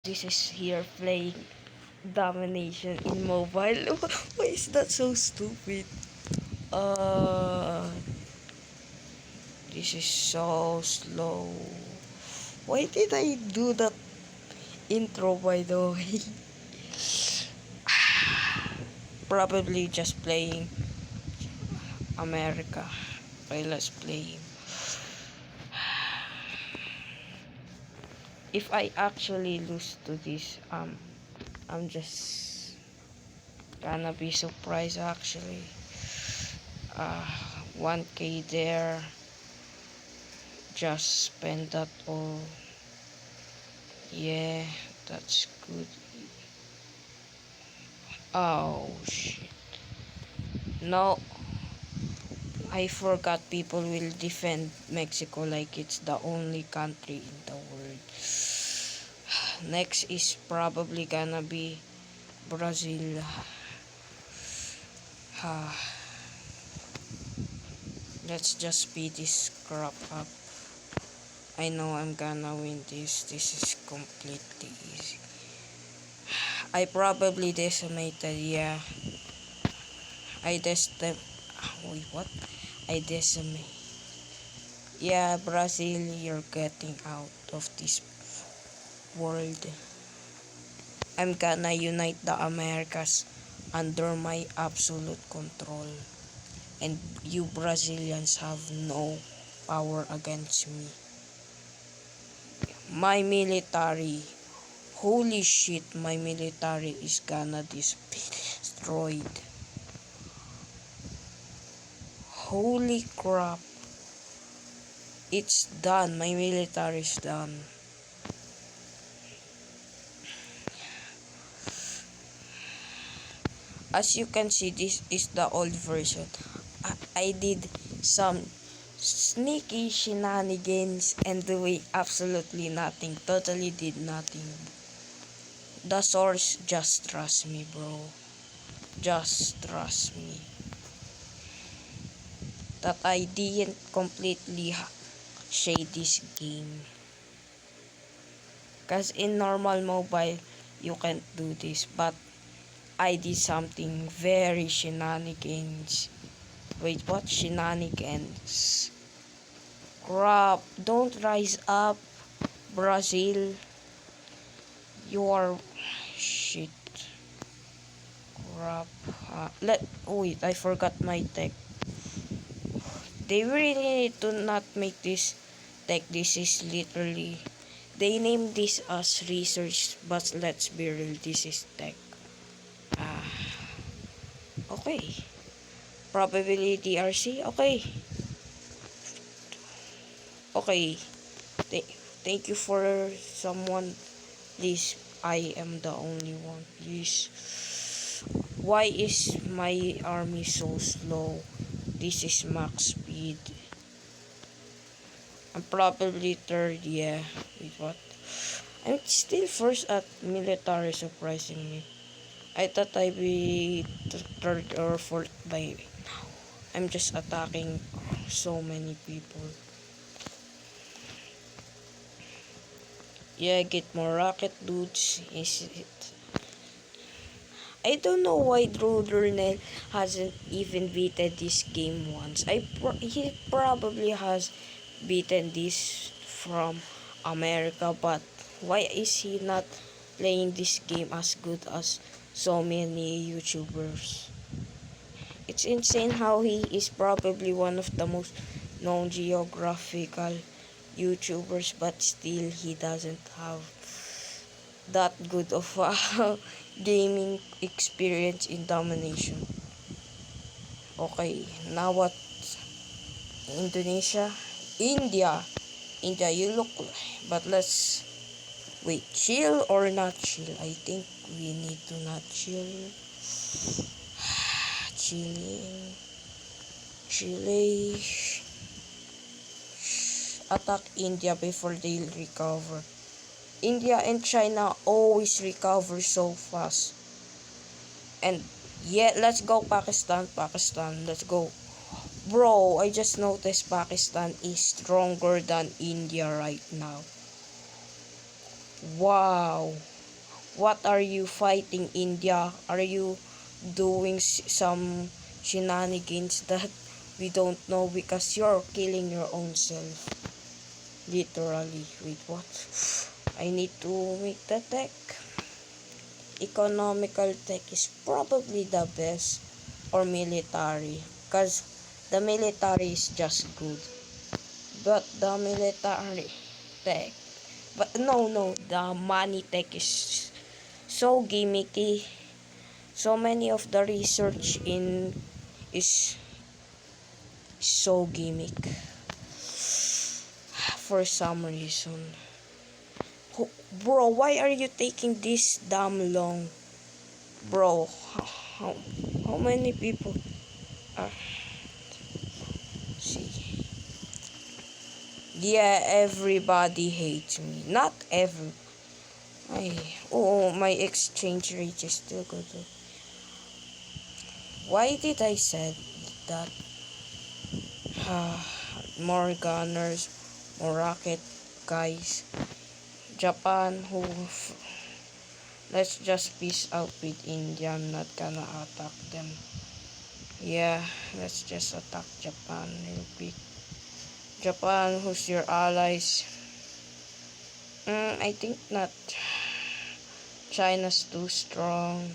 This is here playing domination in mobile. Why is that so stupid? Uh, this is so slow. Why did I do that intro, by the way? Probably just playing America. Okay, let's play. If I actually lose to this, I'm just gonna be surprised actually. Uh, 1k there. Just spend that all. Yeah, that's good. Oh shit. No, I forgot people will defend Mexico like it's the only country in the world. Next is probably gonna be Brazil. Let's just speed this crap up. I know I'm gonna win this. This is completely easy. I probably decimated, yeah. I decim. Wait, what? I decimate. Yeah, Brazil, you're getting out of this world. I'm gonna unite the Americas under my absolute control. And you Brazilians have no power against me. My military. Holy shit, my military is gonna be destroyed. Holy crap. It's done. My military is done. As you can see, this is the old version. I did some sneaky shenanigans and doing absolutely nothing. Totally did nothing. The source, just trust me, bro. Just trust me. That I didn't completely shade this game. Cause in normal mobile, you can't do this. But I did something very shenanigans. Wait, what shenanigans? Crap, don't rise up, Brazil. You are shit. Crap. Wait, I forgot my tech. They really need to not make this tech. This is literally, they named this as research, but let's be real, this is tech. Okay. Probability RC, okay. Okay. Thank you for someone. Please, I am the only one. Please. Why is my army so slow? This is max speed. I'm probably third, yeah. Wait, what? I'm still first at military, surprisingly. I thought I'd be third or fourth by now. I'm just attacking so many people. Yeah, get more rocket dudes. Is it? I don't know why Drew Durnell hasn't even beaten this game once. He probably has beaten this from America, but why is he not playing this game as good as so many YouTubers? It's insane how he is probably one of the most known geographical YouTubers, but still he doesn't have that good of a gaming experience in domination. Okay, now what? Indonesia? India. India, you look like, but let's wait, chill or not chill? I think we need to not chill. Chilling. Chile. Attack India before they recover. India and China always recover so fast. And yeah, let's go Pakistan. Pakistan, let's go. Bro, I just noticed Pakistan is stronger than India right now. Wow. What are you fighting, India? Are you doing some shenanigans that we don't know because you're killing your own self? Literally. Wait, what? I need to make the tech. Economical tech is probably the best, or military, because the military is just good. But the military tech, but no, the money tech is so gimmicky. So many of the research in is so gimmick for some reason. Bro, why are you taking this damn long? Bro, how, how many people are... See. Yeah, everybody hates me. Not every... Ay, oh, my exchange rate is still good. Why did I said that? More gunners, more rocket guys. Japan, who... Let's just peace out with India. I'm not gonna attack them. Yeah, let's just attack Japan real quick. Japan, who's your allies? I think not. China's too strong.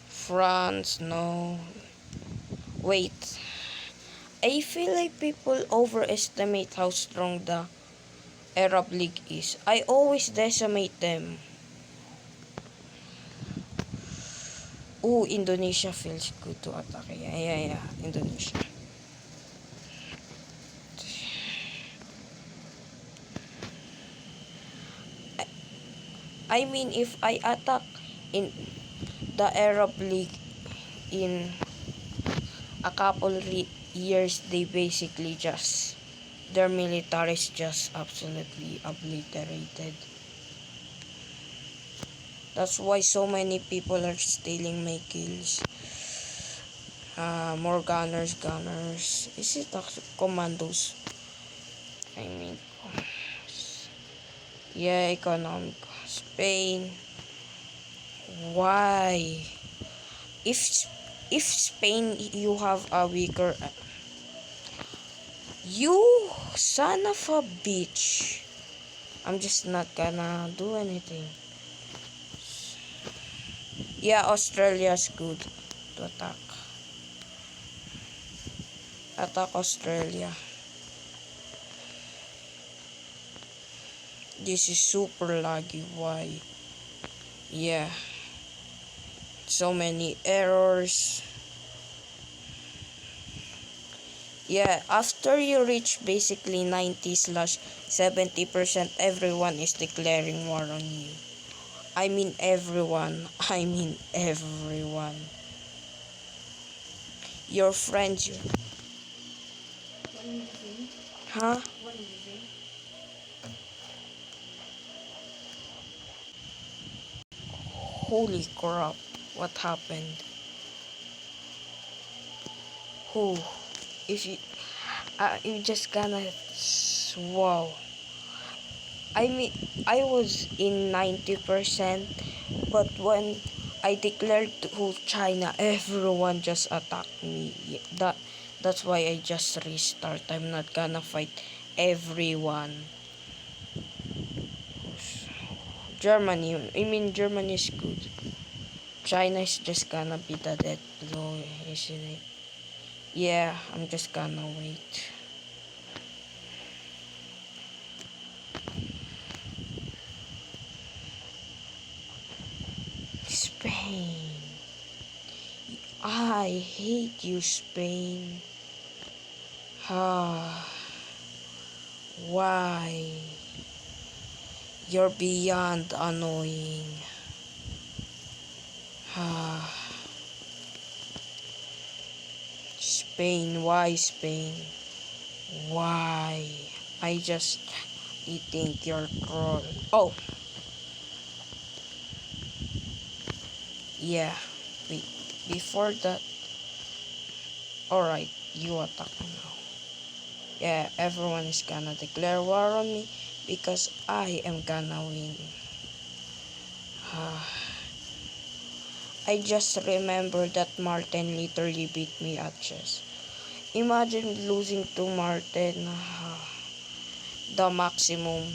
France, no. Wait. I feel like people overestimate how strong the Arab League is. I always decimate them. Ooh, Indonesia feels good to attack. Yeah. Indonesia. I mean, if I attack in the Arab League in a couple years, they basically just... Their military is just absolutely obliterated. That's why so many people are stealing my kills. More gunners. Is it commandos? I mean, yeah, economic. Spain. Why? If if Spain, you have a weaker... You son of a bitch. I'm just not gonna do anything. Yeah, Australia's good to attack. Attack Australia. This is super laggy. Why? Yeah. So many errors. Yeah, after you reach basically 90/70%, everyone is declaring war on you. I mean everyone. Your friends, huh? Holy crap! What happened? Who? If you just gonna... Wow. I mean, I was in 90%, but when I declared to China, everyone just attacked me. That's why I just restart. I'm not gonna fight everyone. Germany is good. China is just gonna be the death blow, isn't it? Yeah, I'm just gonna wait. Spain. I hate you, Spain. Why? You're beyond annoying. Spain, why Spain? Why? I think you're troll. Oh! Yeah. Wait. Before that... Alright, you attack me now. Yeah, everyone is gonna declare war on me. because I am gonna win. I just remember that Martin literally beat me at chess. Imagine losing to Martin. The maximum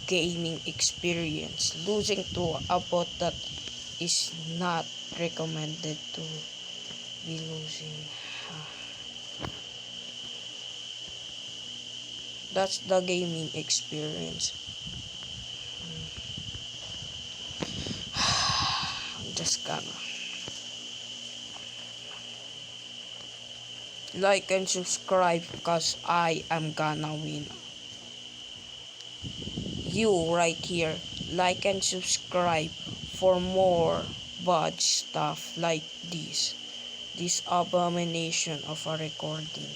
gaming experience. Losing to a bot that is not recommended to be losing. That's the gaming experience. I'm just gonna like and subscribe because I am gonna win. You right here, like and subscribe for more bad stuff like this. This abomination of a recording.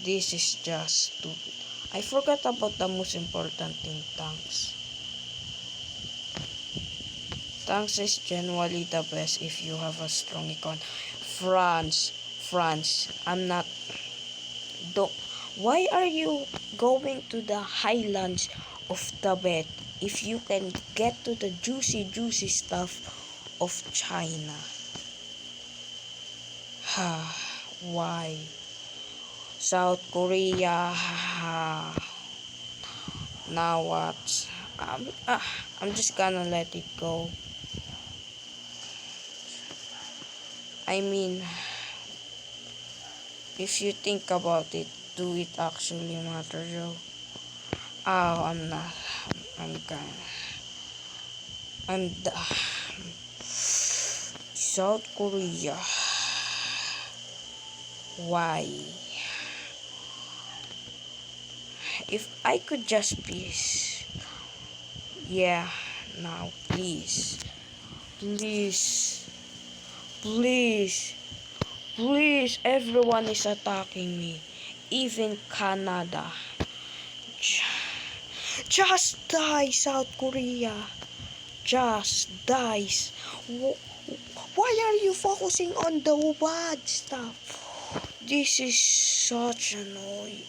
This is just stupid. I forgot about the most important thing, thanks. Thanks is generally the best if you have a strong econ. France, I'm not. Don't. Why are you going to the highlands of Tibet if you can get to the juicy stuff of China? Why? South Korea. Now what? I'm just gonna let it go. I mean, if you think about it, do it actually matter, Joe? Oh, I'm not. I'm gonna. I'm the South Korea. Why? If I could just please. Yeah, now please. Please, everyone is attacking me. Even Canada. Just die, South Korea. Just dies. Why are you focusing on the bad stuff? This is such annoying.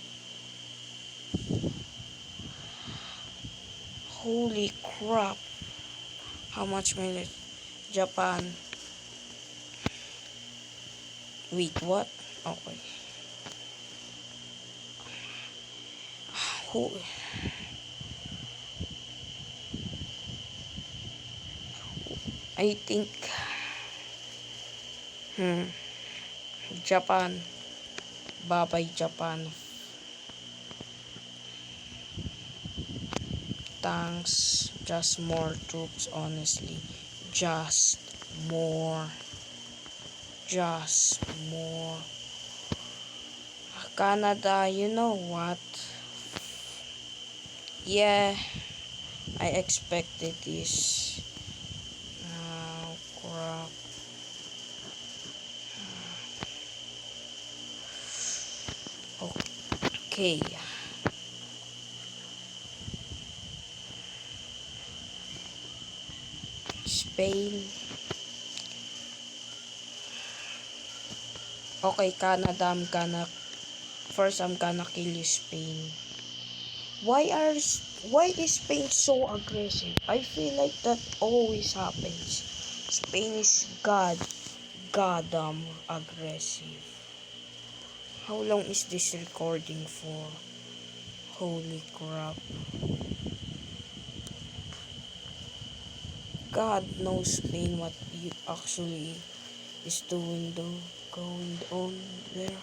Holy crap. How much minutes? Japan. Wait, what? Okay. I think Japan. Bye-bye, Japan. Thanks. Just more troops, honestly. Just more. Canada, you know what? Yeah, I expected this. Oh, crap. Okay. Spain. Okay, Canada, I'm gonna kill you, Spain. Why is Spain so aggressive? I feel like that always happens. Spain is goddamn aggressive. How long is this recording for? Holy crap. God knows Spain what it actually is doing though. Going on there.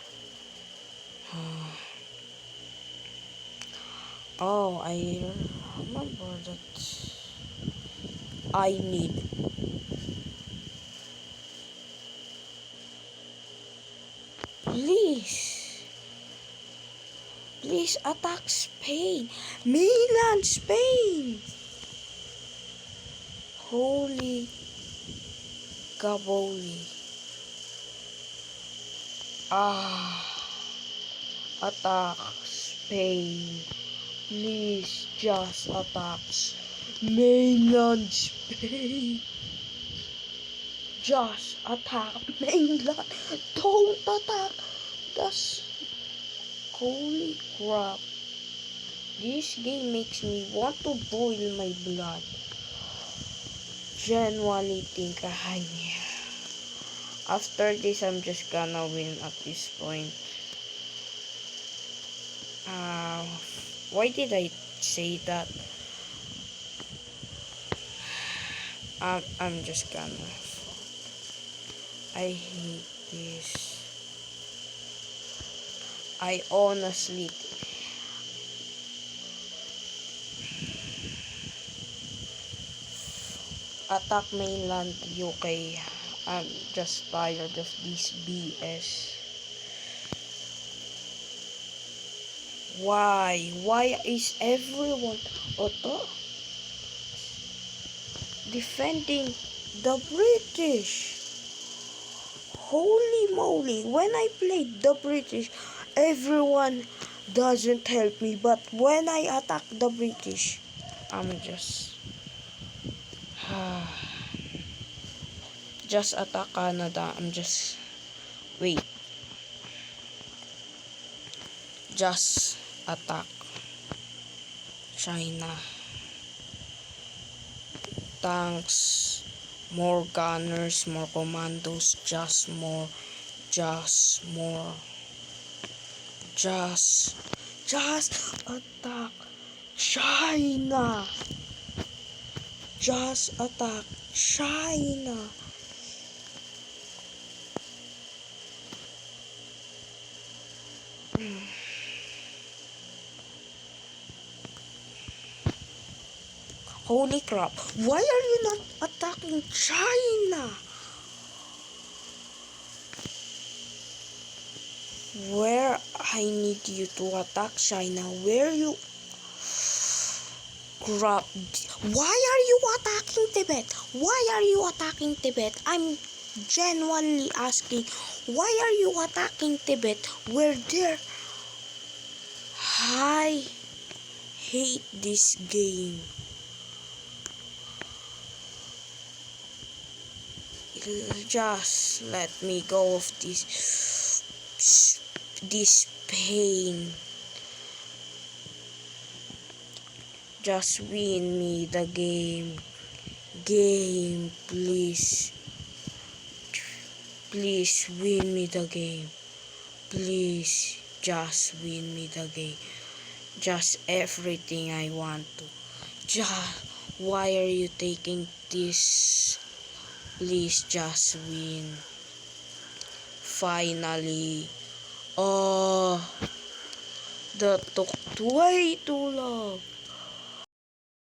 Oh, I remember that I need please attack Spain. Mainland Spain. Holy Gaboli. Attack Spain. Please just attack mainland Spain. Just attack mainland. Don't attack the. Holy crap. This game makes me want to boil my blood. Genuinely think after this, I'm just gonna win at this point. Why did I say that? I'm just gonna. I hate this. I honestly. Attack mainland UK. I'm just tired of this BS. Why? Why is everyone defending the British? Holy moly, when I played the British, everyone doesn't help me, but when I attack the British, I'm just just attack Canada. Wait, just attack China. Tanks, more gunners, more commandos, just attack China. Just attack China. Holy crap. Why are you not attacking China? Where I need you to attack China? Where you... Crap. Why are you attacking Tibet? Why are you attacking Tibet? I'm genuinely asking, why are you attacking Tibet? Where there... I hate this game. Just let me go of this pain. Just win me the game. Please. Please win me the game. Please just win me the game. Just everything I want to. Just, why are you taking this? Please just win. Finally. Oh, that took way too long.